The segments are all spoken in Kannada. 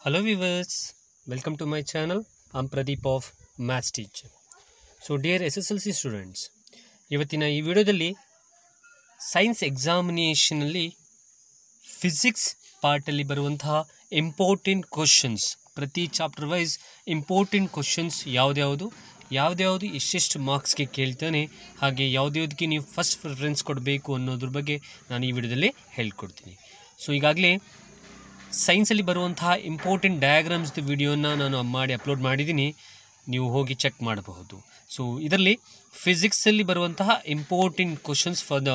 Hello viewers, welcome to my channel. I'm Pradeep of Maths Teacher. So dear SSLC students, ಇವತ್ತಿನ ಈ ವಿಡಿಯೋದಲ್ಲಿ ಸೈನ್ಸ್ ಎಕ್ಸಾಮಿನೇಷನಲ್ಲಿ ಫಿಸಿಕ್ಸ್ ಪಾರ್ಟಲ್ಲಿ ಬರುವಂತಹ ಇಂಪಾರ್ಟೆಂಟ್ ಕ್ವಶನ್ಸ್, ಪ್ರತಿ ಚಾಪ್ಟರ್ ವೈಸ್ ಇಂಪಾರ್ಟೆಂಟ್ ಕ್ವಶನ್ಸ್ ಯಾವ್ದ್ಯಾವುದು ಎಷ್ಟೆಷ್ಟು ಮಾರ್ಕ್ಸ್ಗೆ ಕೇಳ್ತಾನೆ, ಹಾಗೆ ಯಾವುದ್ಯಾವುದಕ್ಕೆ ನೀವು ಫಸ್ಟ್ ಪ್ರಿಫರೆನ್ಸ್ ಕೊಡಬೇಕು ಅನ್ನೋದ್ರ ಬಗ್ಗೆ ನಾನು ಈ ವಿಡಿಯೋದಲ್ಲಿ ಹೇಳ್ಕೊಡ್ತೀನಿ. ಸೊ ಈಗಾಗಲೇ ಸೈನ್ಸಲ್ಲಿ ಬರುವಂತಹ ಇಂಪಾರ್ಟೆಂಟ್ ಡಯಾಗ್ರಾಮ್ಸ್ದು ವಿಡಿಯೋನ ನಾನು ಮಾಡಿ ಅಪ್ಲೋಡ್ ಮಾಡಿದ್ದೀನಿ, ನೀವು ಹೋಗಿ ಚೆಕ್ ಮಾಡಬಹುದು. ಸೊ ಇದರಲ್ಲಿ ಫಿಸಿಕ್ಸಲ್ಲಿ ಬರುವಂತಹ important questions for the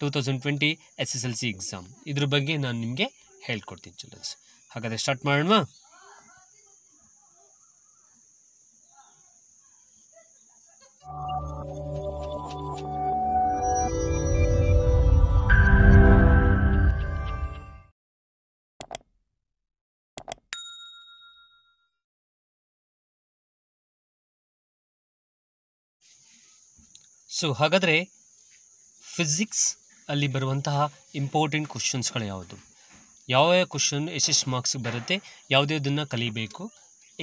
2020 SSLC exam, ಇದ್ರ ಬಗ್ಗೆ ನಾನು ನಿಮಗೆ ಹೇಳ್ಕೊಡ್ತೀನಿ ಚಿಲ್ಡ್ರನ್ಸ್. ಹಾಗಾದರೆ ಸ್ಟಾರ್ಟ್ ಮಾಡೋಣ. ಸೊ ಹಾಗಾದರೆ ಫಿಸಿಕ್ಸ್ ಅಲ್ಲಿ ಬರುವಂತಹ ಇಂಪಾರ್ಟೆಂಟ್ ಕ್ವಶನ್ಸ್ಗಳು ಯಾವ ಕ್ವಶನ್ ಎಷ್ಟೆಷ್ಟು ಮಾರ್ಕ್ಸ್ ಬರುತ್ತೆ, ಯಾವುದನ್ನು ಕಲಿಬೇಕು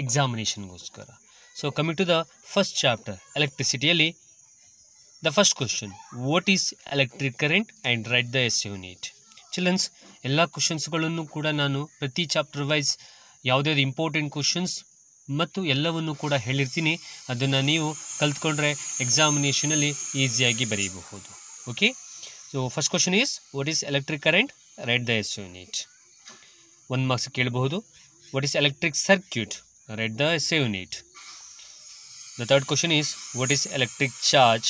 ಎಕ್ಸಾಮಿನೇಷನ್ಗೋಸ್ಕರ. So coming to the first chapter ಎಲೆಕ್ಟ್ರಿಸಿಟಿಯಲ್ಲಿ the first question, what is electric current and write the SI unit. Childrens, ಎಲ್ಲ ಕ್ವಶನ್ಸ್ಗಳನ್ನು ಕೂಡ ನಾನು ಪ್ರತಿ ಚಾಪ್ಟರ್ ವೈಸ್ ಯಾವುದ್ಯಾವುದು ಇಂಪಾರ್ಟೆಂಟ್ ಕ್ವಶನ್ಸ್ ಮತ್ತು ಎಲ್ಲವನ್ನು ಕೂಡ ಹೇಳಿರ್ತೀನಿ, ಅದನ್ನು ನೀವು ಕಲ್ತ್ಕೊಂಡ್ರೆ ಎಕ್ಸಾಮಿನೇಷನಲ್ಲಿ ಈಸಿಯಾಗಿ ಬರೀಬಹುದು. Okay, so first question is what is electric current, write the SI unit. 1 marks ಕೇಳಬಹುದು. What is electric circuit, write the SI unit. The third question is what is electric charge,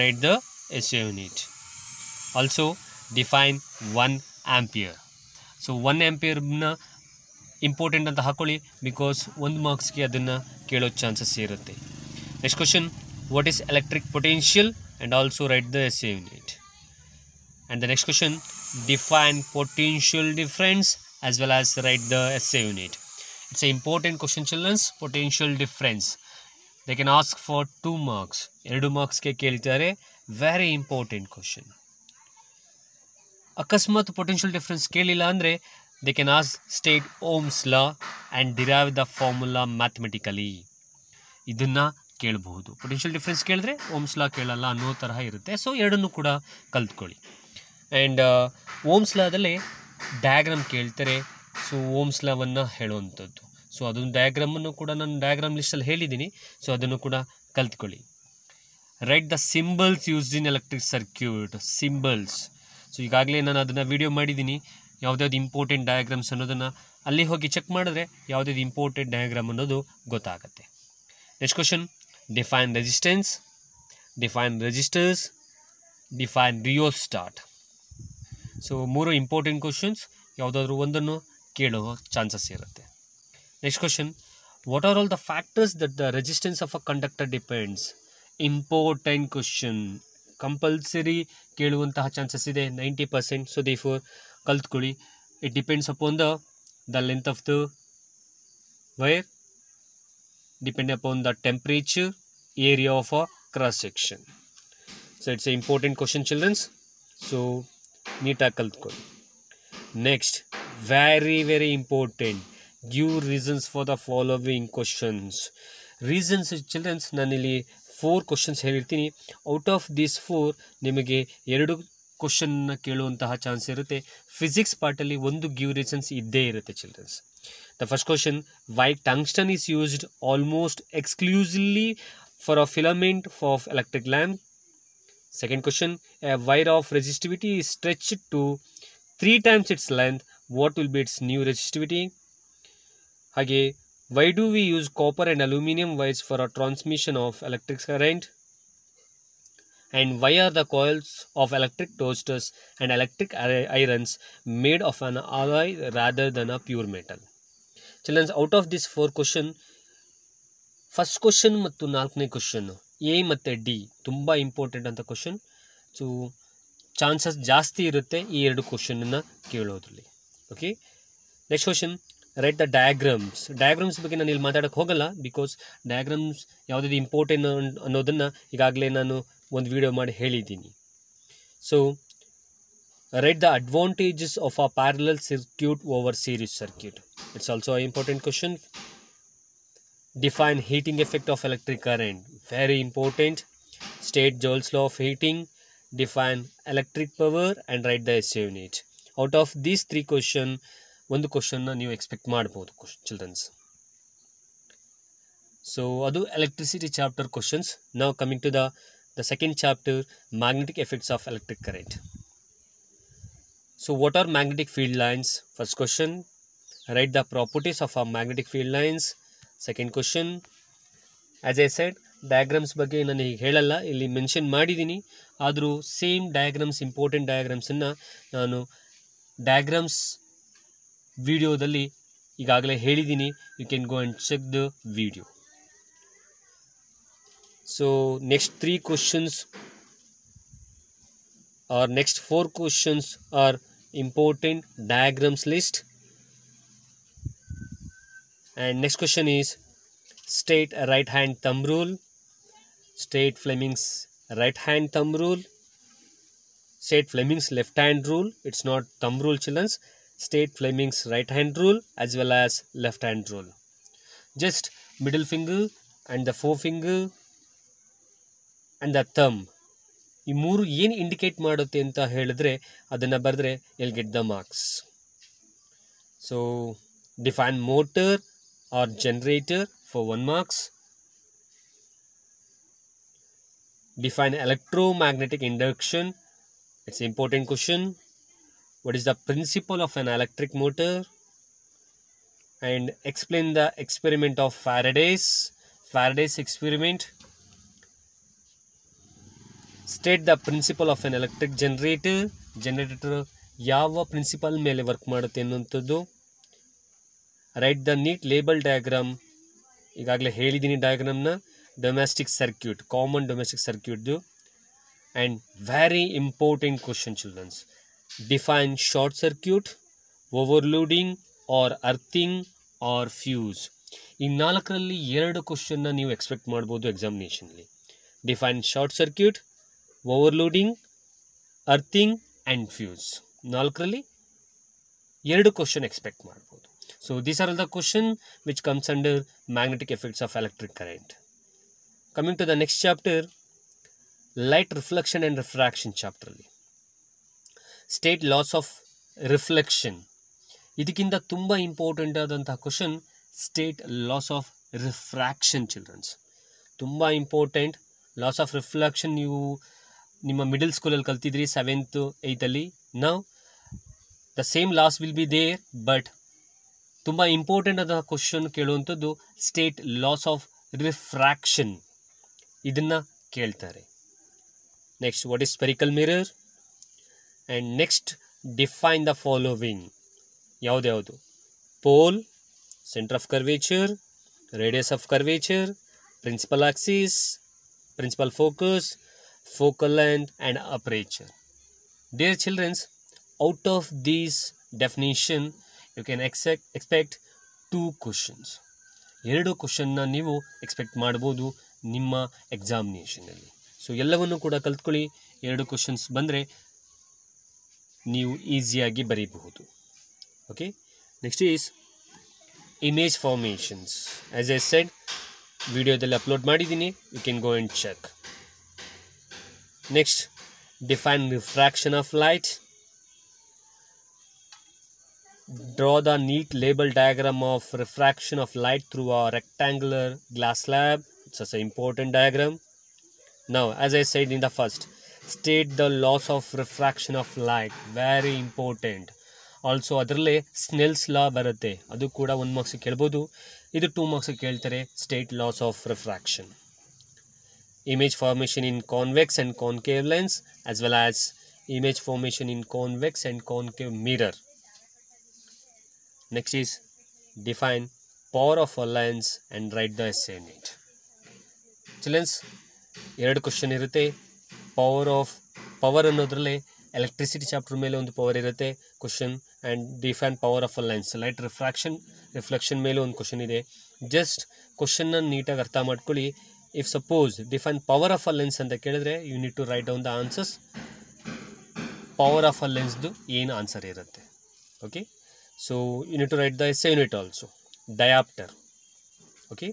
write the SI unit. Also define 1 ampere. So 1 ಆಂಪಿಯರ್ನ ಇಂಪಾರ್ಟೆಂಟ್ ಅಂತ ಹಾಕೊಳ್ಳಿ, ಬಿಕಾಸ್ 1 ಮಾರ್ಕ್ಸ್ಗೆ ಅದನ್ನು ಕೇಳೋ ಚಾನ್ಸಸ್ ಇರುತ್ತೆ. Next question, what is electric potential and also write the SI unit. And the next question, define potential difference as well as write the SI unit. It's a important question childrens. Potential difference they can ask for 2 marks, 2 ಮಾರ್ಕ್ಸ್ಗೆ ಕೇಳ್ತಾರೆ. Very important question. ಅಕಸ್ಮಾತ್ ಪೊಟೆನ್ಷಿಯಲ್ ಡಿಫರೆನ್ಸ್ ಕೇಳಿಲ್ಲ ಅಂದರೆ they can ask state Ohm's law and derive the formula mathematically. ಇದನ್ನು ಕೇಳಬಹುದು. ಪೊಟೆನ್ಷಿಯಲ್ ಡಿಫ್ರೆನ್ಸ್ ಕೇಳಿದ್ರೆ ಓಮ್ಸ್ ಲಾ ಕೇಳಲ್ಲ ಅನ್ನೋ ತರಹ ಇರುತ್ತೆ. ಸೊ ಎರಡನ್ನೂ ಕೂಡ ಕಲ್ತ್ಕೊಳ್ಳಿ. ಆ್ಯಂಡ್ ಓಮ್ಸ್ ಲಾದಲ್ಲಿ ಡಯಾಗ್ರಾಮ್ ಕೇಳ್ತಾರೆ. ಸೊ ಓಮ್ಸ್ ಲಾವನ್ನು ಹೇಳುವಂಥದ್ದು. ಸೊ ಅದೊಂದು ಡಯಾಗ್ರಾಮನ್ನು ಕೂಡ ನಾನು ಡಯಾಗ್ರಾಮ್ ಲಿಸ್ಟಲ್ಲಿ ಹೇಳಿದ್ದೀನಿ. ಸೊ ಅದನ್ನು ಕೂಡ ಕಲ್ತ್ಕೊಳ್ಳಿ. Write the symbols used in electric circuit. Symbols, so ಈಗಾಗಲೇ ನಾನು ಅದನ್ನು ವಿಡಿಯೋ ಮಾಡಿದ್ದೀನಿ. ಯಾವುದ್ಯಾವ್ದು ಇಂಪಾರ್ಟೆಂಟ್ ಡಯಾಗ್ರಾಮ್ಸ್ ಅನ್ನೋದನ್ನು ಅಲ್ಲಿ ಹೋಗಿ ಚೆಕ್ ಮಾಡಿದ್ರೆ ಯಾವುದ್ಯಾವ್ದು ಇಂಪಾರ್ಟೆಂಟ್ ಡಯಾಗ್ರಾಮ್ ಅನ್ನೋದು ಗೊತ್ತಾಗುತ್ತೆ. Next question, define resistance, define resistors, define rheostat. So 3 important questions, ಯಾವುದಾದ್ರೂ ಒಂದನ್ನು ಕೇಳೋ ಚಾನ್ಸಸ್ ಇರುತ್ತೆ. Next question, what are all the factors that the resistance of a conductor depends. Important question, compulsory ಕೇಳುವಂತಹ ಚಾನ್ಸಸ್ ಇದೆ 90%. ಸೊ ದೇರ್ಫೋರ್ ಕಲ್ತ್ಕೊಳ್ಳಿ. It depends upon the length of the wire, depend upon the temperature, area of a cross section. So it's a important question childrens. So ನೀಟಾಗಿ ಕಲ್ತ್ಕೊಳ್ಳಿ. Next, very important, give reasons for the following questions. Reasons childrens, ನಾನಿಲ್ಲಿ 4 ಕ್ವಶನ್ಸ್ ಹೇಳಿರ್ತೀನಿ. ಔಟ್ ಆಫ್ ದೀಸ್ 4 ನಿಮಗೆ 2 ಕ್ವಶನ್ನ ಕೇಳುವಂತಹ ಚಾನ್ಸ್ ಇರುತ್ತೆ. ಫಿಸಿಕ್ಸ್ ಪಾರ್ಟಲ್ಲಿ 1 ಗಿವ್ ರೀಸನ್ಸ್ ಇದ್ದೇ ಇರುತ್ತೆ childrens. The first question, why tungsten is used almost exclusively for a filament of electric lamp. Second question, a wire of resistivity is stretched to 3 times its length. What will be its new resistivity? ಹಾಗೆ, why do we use copper and aluminum wires for a transmission of electric current? And why are the coils of electric toasters and electric irons made of an alloy rather than a pure metal? Children, out of this 4 question, first question ಮತ್ತು 4ನೇ ಕ್ವಶನ್, ಎ ಮತ್ತು ಡಿ ತುಂಬ ಇಂಪಾರ್ಟೆಂಟ್ ಅಂತ ಕ್ವಶನ್. ಸೊ ಚಾನ್ಸಸ್ ಜಾಸ್ತಿ ಇರುತ್ತೆ ಈ 2 ಕ್ವಶನನ್ನು ಕೇಳೋದ್ರಲ್ಲಿ. Okay, next question, write the diagrams. Diagrams ಬಗ್ಗೆ ನಾನು ಇಲ್ಲಿ ಮಾತಾಡೋಕ್ಕೆ ಹೋಗಲ್ಲ, ಬಿಕಾಸ್ ಡಯಾಗ್ರಾಮ್ಸ್ ಯಾವುದಾದ್ರು ಇಂಪಾರ್ಟೆಂಟ್ ಅನ್ನೋದನ್ನು ಈಗಾಗಲೇ ನಾನು ಒಂದು ವಿಡಿಯೋ ಮಾಡಿ ಹೇಳಿದ್ದೀನಿ. So Write the advantages of a parallel circuit over series circuit. It's also an important question. Define heating effect of electric current. Very important. State Joule's law of heating. Define electric power and write the SI unit. Out of these 3 questions, ಒಂದು ಕ್ವಶನ್ನ ನೀವು ಎಕ್ಸ್ಪೆಕ್ಟ್ ಮಾಡ್ಬೋದು ಚಿಲ್ಡ್ರನ್ಸ್. ಸೊ ಅದು ಎಲೆಕ್ಟ್ರಿಸಿಟಿ ಚಾಪ್ಟರ್ ಕ್ವಶನ್ಸ್. ನಾವು coming to the second chapter, magnetic effects of electric current. So what are magnetic field lines? First question, write the properties of our magnetic field lines. Second question, as I said, diagrams ಬಗ್ಗೆ ನಾನು ಈಗ ಹೇಳಲ್ಲ, ಇಲ್ಲಿ ಮೆನ್ಷನ್ ಮಾಡಿದ್ದೀನಿ. ಆದರೂ ಸೇಮ್ ಡಯಾಗ್ರಾಮ್ಸ್, ಇಂಪಾರ್ಟೆಂಟ್ ಡಯಾಗ್ರಾಮ್ಸನ್ನು ನಾನು ಡಯಾಗ್ರಾಮ್ಸ್ ವಿಡಿಯೋದಲ್ಲಿ ಈಗಾಗಲೇ ಹೇಳಿದ್ದೀನಿ. You can go and check the video. So next 3 questions or next 4 questions are important diagrams list. And next question is state a right hand thumb rule. State Fleming's right hand thumb rule. State Fleming's left hand rule. It's not thumb rule, children. State Fleming's right hand rule as well as left hand rule. Just middle finger and the forefinger and the thumb, ಈ 3 ಏನು ಇಂಡಿಕೇಟ್ ಮಾಡುತ್ತೆ ಅಂತ ಹೇಳಿದ್ರೆ ಅದನ್ನು ಬರೆದ್ರೆ you'll get the marks. So define motor or generator for 1 marks. Define electromagnetic induction. It's an important question. What is the principle of an electric motor? And explain the experiment of Faraday's experiment. State the principle of an electric generator. Generator ಯಾವ ಪ್ರಿನ್ಸಿಪಲ್ ಮೇಲೆ ವರ್ಕ್ ಮಾಡುತ್ತೆ ಅನ್ನುವಂಥದ್ದು. Write the neat label diagram. ಈಗಾಗಲೇ ಹೇಳಿದ್ದೀನಿ ಡಯಾಗ್ರಾಮ್ನ. ಡೊಮೆಸ್ಟಿಕ್ ಸರ್ಕ್ಯೂಟ್, ಕಾಮನ್ ಡೊಮೆಸ್ಟಿಕ್ ಸರ್ಕ್ಯೂಟ್ದು. And very important question childrens, define short circuit, overloading or earthing or fuse. ಈ 4ರಲ್ಲಿ 2 ಕ್ವಶನ್ನ ನೀವು ಎಕ್ಸ್ಪೆಕ್ಟ್ ಮಾಡ್ಬೋದು ಎಕ್ಸಾಮಿನೇಷನ್ಲಿ. Define short circuit, overloading, earthing and fuse. 4ರಲ್ಲಿ 2 ಕ್ವಶನ್ ಎಕ್ಸ್ಪೆಕ್ಟ್ ಮಾಡ್ಬೋದು. So these are all the question which comes under magnetic effects of electric current. Coming to the next chapter, light reflection and refraction ಚಾಪ್ಟರಲ್ಲಿ ಸ್ಟೇಟ್ ಲಾಸ್ ಆಫ್ ರಿಫ್ಲೆಕ್ಷನ್. ಇದಕ್ಕಿಂತ ತುಂಬ ಇಂಪಾರ್ಟೆಂಟ್ ಆದಂತಹ question state laws of refraction childrens. ತುಂಬ ಇಂಪಾರ್ಟೆಂಟ್. ಲಾಸ್ ಆಫ್ ರಿಫ್ಲೆಕ್ಷನ್ ನೀವು ನಿಮ್ಮ ಮಿಡಲ್ ಸ್ಕೂಲಲ್ಲಿ ಕಲ್ತಿದ್ರಿ 7th 8th. ನಾವು the same laws will be there, but ತುಂಬ ಇಂಪಾರ್ಟೆಂಟ್ ಆದ ಕ್ವಶನ್ ಕೇಳುವಂಥದ್ದು ಸ್ಟೇಟ್ ಲಾಸ್ ಆಫ್ ರಿಫ್ರಾಕ್ಷನ್. ಇದನ್ನು ಕೇಳ್ತಾರೆ. Next, what is spherical mirror? And next, define the following. ಯಾವುದ್ಯಾವುದು? Pole, centre of curvature, radius of curvature, principal axis, principal focus, focal length and aperture. Dear children, out of these definition you can expect 2 questions. 2 ಕ್ವಶನ್ನ ನೀವು ಎಕ್ಸ್ಪೆಕ್ಟ್ ಮಾಡ್ಬೋದು ನಿಮ್ಮ ಎಕ್ಸಾಮಿನೇಷನಲ್ಲಿ. ಸೊ ಎಲ್ಲವನ್ನು ಕೂಡ ಕಲ್ತ್ಕೊಳ್ಳಿ. 2 ಕ್ವಶನ್ಸ್ ಬಂದರೆ ನೀವು ಈಸಿಯಾಗಿ ಬರೀಬಹುದು. Okay, next is image formations. As I said, ವಿಡಿಯೋದಲ್ಲಿ ಅಪ್ಲೋಡ್ ಮಾಡಿದ್ದೀನಿ, you can go and check. Next, define refraction of light. Draw the neat label diagram of refraction of light through a rectangular glass slab. It's a important diagram. Now, as I said in the first, state the laws of refraction of light. Very important. Also ಅದರಲ್ಲೇ ಸ್ನೆಲ್ಸ್ ಲಾ ಬರುತ್ತೆ, ಅದು ಕೂಡ 1 ಮಾರ್ಕ್ಸಿಗೆ ಕೇಳ್ಬೋದು. ಇದು 2 ಮಾರ್ಕ್ಸಿಗೆ ಕೇಳ್ತಾರೆ. State laws of refraction. Image formation in convex and concave lens as well as image formation in convex and concave mirror. Next is define power of a lens and write the essay in it. Childrens, 2 question ಇರುತ್ತೆ. ಪವರ್ ಅನ್ನೋದ್ರಲ್ಲೇ ಎಲೆಕ್ಟ್ರಿಸಿಟಿ ಚಾಪ್ಟರ್ ಮೇಲೆ ಒಂದು ಪವರ್ ಇರುತ್ತೆ question. And define power of a lens, light reflection ಮೇಲೆ ಒಂದು ಕ್ವಶನ್ ಇದೆ. ಜಸ್ಟ್ ಕ್ವಶನ್ನ ನೀಟಾಗಿ ಅರ್ಥ ಮಾಡ್ಕೊಳ್ಳಿ. If suppose define power of a lens ಅಂತ ಕೇಳಿದ್ರೆ you need to write down the answers. Power of a ಲೆನ್ಸ್ದು ಏನು ಆನ್ಸರ್ ಇರುತ್ತೆ. Okay, so you need to write the SI unit also. Dioptre. Okay,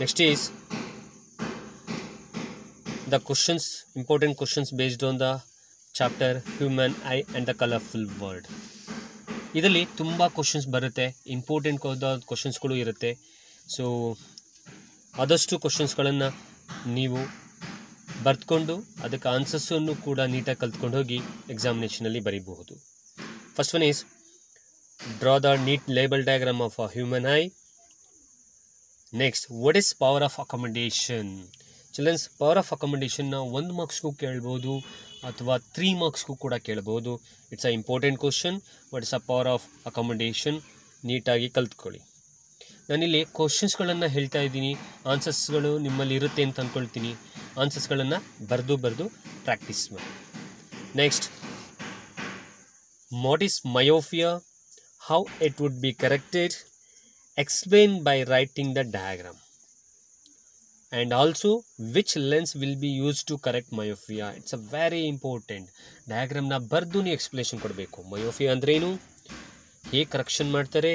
next is the questions, important questions based on the chapter human eye and the colorful world. ಇದರಲ್ಲಿ ತುಂಬ ಕ್ವಶನ್ಸ್ ಬರುತ್ತೆ, ಇಂಪಾರ್ಟೆಂಟ್ ಕ್ವಶನ್ಸ್ಗಳು ಇರುತ್ತೆ. ಸೊ ಆದಷ್ಟು ಕ್ವಶನ್ಸ್ಗಳನ್ನು ನೀವು ಬರೆದುಕೊಂಡು ಅದಕ್ಕೆ ಆನ್ಸರ್ಸನ್ನು ಕೂಡ ನೀಟಾಗಿ ಕಲ್ತ್ಕೊಂಡು ಹೋಗಿ ಎಕ್ಸಾಮಿನೇಷನಲ್ಲಿ ಬರೀಬಹುದು. First one is draw the neat label diagram of a human eye. Next, what is power of accommodation? Childrens, power of ಅಕಾಮಡೇಷನ್ನ 1 ಮಾರ್ಕ್ಸ್ಗೂ ಕೇಳ್ಬೋದು ಅಥವಾ 3 ಮಾರ್ಕ್ಸ್ಗೂ ಕೂಡ ಕೇಳ್ಬೋದು. It's a important question. What is a power of accommodation? ನೀಟಾಗಿ ಕಲ್ತ್ಕೊಳ್ಳಿ. ನಾನಿಲ್ಲಿ ಕ್ವಶನ್ಸ್ಗಳನ್ನು ಹೇಳ್ತಾ ಇದ್ದೀನಿ, ಆನ್ಸರ್ಸ್ಗಳು ನಿಮ್ಮಲ್ಲಿ ಇರುತ್ತೆ ಅಂತ ಅಂದ್ಕೊಳ್ತೀನಿ. ಆನ್ಸರ್ಸ್ಗಳನ್ನು ಬರೆದು ಪ್ರಾಕ್ಟೀಸ್ ಮಾಡಿ. Next, what is myopia? How it would be corrected? Explain by writing the diagram. And also, which lens will be used to correct myopia? It's a very important. ಡಯಾಗ್ರಾಮ್ನ ಬರೆದು ನೀವು ಎಕ್ಸ್ಪ್ಲೇಷನ್ ಕೊಡಬೇಕು. ಮಯೋಫಿಯಾ ಅಂದ್ರೇನು, ಹೇಗೆ ಕರೆಕ್ಷನ್ ಮಾಡ್ತಾರೆ,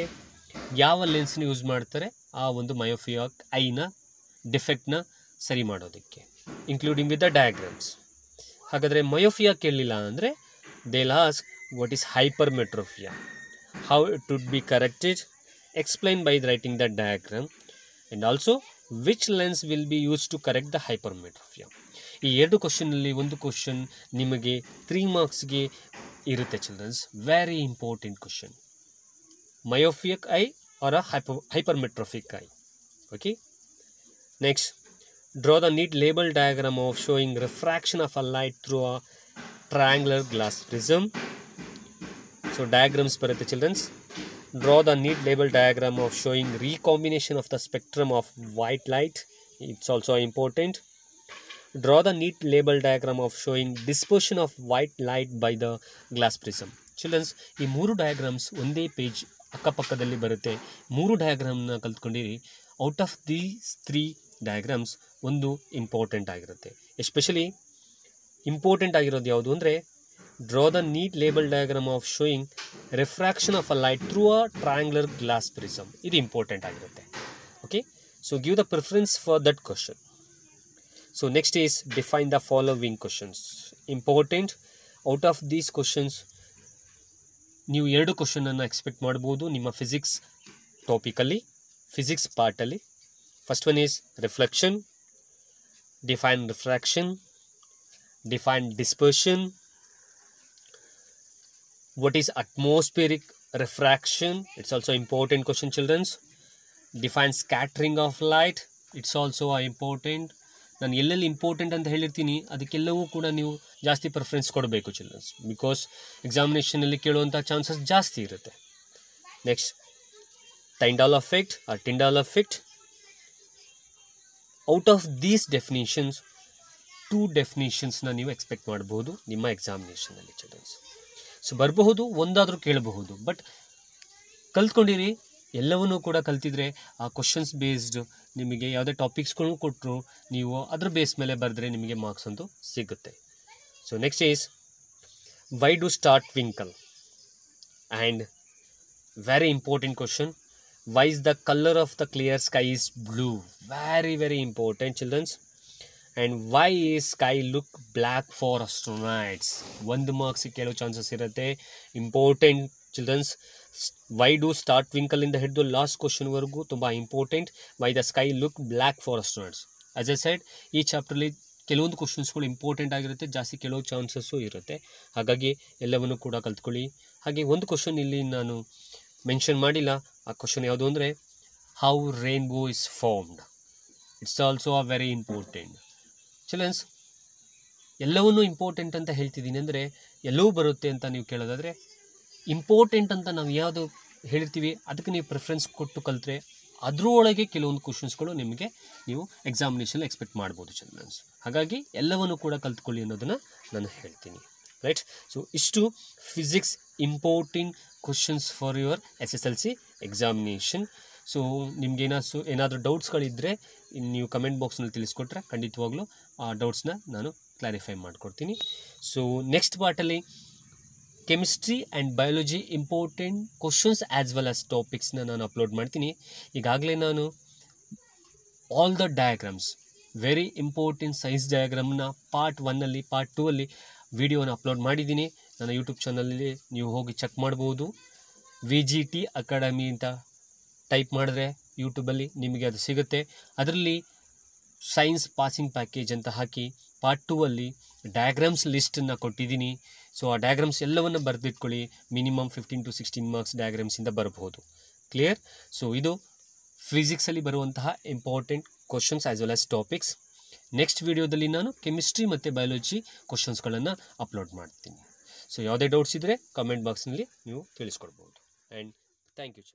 ಯಾವ ಲೆನ್ಸ್ನ ಯೂಸ್ ಮಾಡ್ತಾರೆ ಆ ಒಂದು ಮಯೋಫಿಯಾ ಐನ ಡಿಫೆಕ್ಟ್ನ ಸರಿ ಮಾಡೋದಕ್ಕೆ, ಇನ್ಕ್ಲೂಡಿಂಗ್ ವಿತ್ ದ ಡಯಾಗ್ರಾಮ್ಸ್. ಹಾಗಾದರೆ ಮಯೋಫಿಯಾ ಕೇಳಲಿಲ್ಲ ಅಂದರೆ they'll ask what is hypermetropia, how it would be corrected, explain by writing the diagram, and also which lens will be used to correct the hypermetropia. ಈ 2 ಕ್ವಶನಲ್ಲಿ ಒಂದು ಕ್ವಶನ್ ನಿಮಗೆ 3 ಮಾರ್ಕ್ಸ್ಗೆ ಇರುತ್ತೆ childrens. Very important question. Myopic eye or a hypermetrophic eye. Okay, next, draw the neat label diagram of showing refraction of a light through a triangular glass prism. So diagrams ಬರುತ್ತೆ childrens. Draw the neat label diagram of showing recombination of the spectrum of white light. It's also important. Draw the neat label diagram of showing dispersion of white light by the glass prism. Children, ಈ 3 ಡಯಾಗ್ರಾಮ್ಸ್ ಒಂದೇ ಪೇಜ್ ಅಕ್ಕಪಕ್ಕದಲ್ಲಿ ಬರುತ್ತೆ. 3 ಡಯಾಗ್ರಾಮ್ನ ಕಲ್ತ್ಕೊಂಡಿರಿ. ಔಟ್ ಆಫ್ ದೀಸ್ 3 ಡಯಾಗ್ರಾಮ್ಸ್ ಒಂದು ಇಂಪಾರ್ಟೆಂಟ್ ಆಗಿರುತ್ತೆ. ಎಸ್ಪೆಷಲಿ ಇಂಪಾರ್ಟೆಂಟ್ ಆಗಿರೋದು ಯಾವುದು ಅಂದರೆ, draw the neat label diagram of showing refraction of a light through a triangular glass prism. ಇದು ಇಂಪಾರ್ಟೆಂಟ್ ಆಗಿರುತ್ತೆ. Okay, so give the preference for that question. So next is define the following questions. Important. Out of these questions ನೀವು 2 ಕ್ವಶನನ್ನು ಎಕ್ಸ್ಪೆಕ್ಟ್ ಮಾಡ್ಬೋದು ನಿಮ್ಮ ಫಿಸಿಕ್ಸ್ ಟಾಪಿಕಲ್ಲಿ, ಫಿಸಿಕ್ಸ್ ಪಾರ್ಟಲ್ಲಿ. First one is reflection. Define refraction, define dispersion. What is atmospheric refraction? It's also important question, children. Define scattering of light. It's also important. ನಾನು ಎಲ್ಲೆಲ್ಲಿ ಇಂಪಾರ್ಟೆಂಟ್ ಅಂತ ಹೇಳಿರ್ತೀನಿ ಅದಕ್ಕೆಲ್ಲವೂ ಕೂಡ ನೀವು ಜಾಸ್ತಿ ಪ್ರಿಫರೆನ್ಸ್ ಕೊಡಬೇಕು ಚಿಲ್ಡ್ರನ್ಸ್, ಬಿಕಾಸ್ ಎಕ್ಸಾಮಿನೇಷನಲ್ಲಿ ಕೇಳುವಂಥ ಚಾನ್ಸಸ್ ಜಾಸ್ತಿ ಇರುತ್ತೆ. Next, Tyndall effect or Tyndall effect. Out of these definitions 2 ಡೆಫಿನೇಷನ್ಸ್ನ ನೀವು ಎಕ್ಸ್ಪೆಕ್ಟ್ ಮಾಡ್ಬೋದು ನಿಮ್ಮ ಎಕ್ಸಾಮಿನೇಷನಲ್ಲಿ ಚಿಲ್ಡ್ರನ್ಸ್. ಸೊ ಬರಬಹುದು, ಒಂದಾದರೂ ಕೇಳಬಹುದು, ಬಟ್ ಕಲ್ತ್ಕೊಂಡಿರಿ. ಎಲ್ಲವನ್ನೂ ಕೂಡ ಕಲ್ತಿದ್ರೆ ಆ ಕ್ವಶನ್ಸ್ ಬೇಸ್ಡ್ ನಿಮಗೆ ಯಾವುದೇ ಟಾಪಿಕ್ಸ್ಗಳು ಕೊಟ್ಟರು ನೀವು ಅದ್ರ ಬೇಸ್ ಮೇಲೆ ಬರೆದ್ರೆ ನಿಮಗೆ ಮಾರ್ಕ್ಸ್ ಅಂತೂ ಸಿಗುತ್ತೆ. So next is why do star twinkle? And very important question, why is the colour of the clear sky is blue? Very important childrens. And why is sky look black for astronauts? 1 ಮಾರ್ಕ್ಸಿಗೆ ಕೇಳೋ ಚಾನ್ಸಸ್ ಇರುತ್ತೆ. Important childrens. Why do star twinkle ಇಂದ ಹಿಡಿದು ಲಾಸ್ಟ್ ಕ್ವಶನ್ವರೆಗೂ ತುಂಬ important. Why the sky look black for astronauts? As a side, ಈ ಚಾಪ್ಟರ್ಲಿ ಕೆಲವೊಂದು ಕ್ವಶನ್ಸ್ಗಳು ಇಂಪಾರ್ಟೆಂಟ್ ಆಗಿರುತ್ತೆ, ಜಾಸ್ತಿ ಕೇಳೋ ಚಾನ್ಸಸ್ಸು ಇರುತ್ತೆ. ಹಾಗಾಗಿ ಎಲ್ಲವನ್ನು ಕೂಡ ಕಲ್ತ್ಕೊಳ್ಳಿ. ಹಾಗೆ ಒಂದು ಕ್ವಶನ್ ಇಲ್ಲಿ ನಾನು ಮೆನ್ಷನ್ ಮಾಡಿಲ್ಲ. ಆ ಕ್ವಶನ್ ಯಾವುದು ಅಂದರೆ, how rainbow is formed? It's also a very important. Childrens, ಎಲ್ಲವನ್ನೂ ಇಂಪಾರ್ಟೆಂಟ್ ಅಂತ ಹೇಳ್ತಿದ್ದೀನಿ ಅಂದರೆ ಎಲ್ಲವೂ ಬರುತ್ತೆ ಅಂತ ನೀವು ಕೇಳೋದಾದರೆ, ಇಂಪಾರ್ಟೆಂಟ್ ಅಂತ ನಾವು ಯಾವುದು ಹೇಳಿರ್ತೀವಿ ಅದಕ್ಕೆ ನೀವು ಪ್ರಿಫರೆನ್ಸ್ ಕೊಟ್ಟು ಕಲಿತ್ರೆ ಅದರೊಳಗೆ ಕೆಲವೊಂದು ಕ್ವಶನ್ಸ್ಗಳು ನಿಮಗೆ ನೀವು ಎಕ್ಸಾಮಿನೇಷನ್ ಎಕ್ಸ್ಪೆಕ್ಟ್ ಮಾಡ್ಬೋದು ಚಿಲ್ಡ್ರನ್ಸ್. ಹಾಗಾಗಿ ಎಲ್ಲವನ್ನು ಕೂಡ ಕಲ್ತ್ಕೊಳ್ಳಿ ಅನ್ನೋದನ್ನು ನಾನು ಹೇಳ್ತೀನಿ. ರೈಟ್? ಸೊ ಇಷ್ಟು physics imparting questions for your SSLC examination. So ನಿಮ್ಗೆ ಏನಾದರೂ ಡೌಟ್ಸ್ಗಳಿದ್ದರೆ ನೀವು ಕಮೆಂಟ್ ಬಾಕ್ಸ್ನಲ್ಲಿ ತಿಳಿಸ್ಕೊಟ್ರೆ ಖಂಡಿತವಾಗ್ಲೂ ಆ ಡೌಟ್ಸ್ನ ನಾನು ಕ್ಲಾರಿಫೈ ಮಾಡಿಕೊಡ್ತೀನಿ. ಸೊ ನೆಕ್ಸ್ಟ್ ಪಾರ್ಟಲ್ಲಿ chemistry and biology important questions as well as ಟಾಪಿಕ್ಸ್ನ ನಾನು ಅಪ್ಲೋಡ್ ಮಾಡ್ತೀನಿ. ಈಗಾಗಲೇ ನಾನು all the diagrams, very important science ಡಯಾಗ್ರಾಮ್ನ ಪಾರ್ಟ್ 1ಅಲ್ಲಿ ಪಾರ್ಟ್ 2ಅಲ್ಲಿ ವಿಡಿಯೋನ ಅಪ್ಲೋಡ್ ಮಾಡಿದ್ದೀನಿ. ನನ್ನ ಯೂಟ್ಯೂಬ್ ಚಾನಲಲ್ಲಿ ನೀವು ಹೋಗಿ ಚೆಕ್ ಮಾಡ್ಬೋದು. VGT ಅಕಾಡೆಮಿ ಅಂತ ಟೈಪ್ ಮಾಡಿದ್ರೆ ಯೂಟ್ಯೂಬಲ್ಲಿ ನಿಮಗೆ ಅದು ಸಿಗುತ್ತೆ. ಅದರಲ್ಲಿ ಸೈನ್ಸ್ ಪಾಸಿಂಗ್ ಪ್ಯಾಕೇಜ್ ಅಂತ ಹಾಕಿ ಪಾರ್ಟ್ 2ಅಲ್ಲಿ ಡಯಾಗ್ರಾಮ್ಸ್ ಲಿಸ್ಟನ್ನು ಕೊಟ್ಟಿದ್ದೀನಿ. ಸೊ ಆ ಡಯಾಗ್ರಾಮ್ಸ್ ಎಲ್ಲವನ್ನು ಬರೆದಿಟ್ಕೊಳ್ಳಿ. ಮಿನಿಮಮ್ 15 to 16 ಮಾರ್ಕ್ಸ್ ಡಯಾಗ್ರಾಮ್ಸಿಂದ ಬರಬಹುದು. ಕ್ಲಿಯರ್? ಸೊ ಇದು ಫಿಸಿಕ್ಸಲ್ಲಿ ಬರುವಂತಹ important questions as well as topics. Next ವಿಡಿಯೋದಲ್ಲಿ ನಾನು ಕೆಮಿಸ್ಟ್ರಿ ಮತ್ತು ಬಯಾಲಜಿ ಕ್ವಶನ್ಸ್ಗಳನ್ನು ಅಪ್ಲೋಡ್ ಮಾಡ್ತೀನಿ. ಸೊ ಯಾವುದೇ ಡೌಟ್ಸ್ ಇದ್ದರೆ ಕಮೆಂಟ್ ಬಾಕ್ಸ್ನಲ್ಲಿ ನೀವು ತಿಳಿಸ್ಕೊಡ್ಬೋದು. And thank you.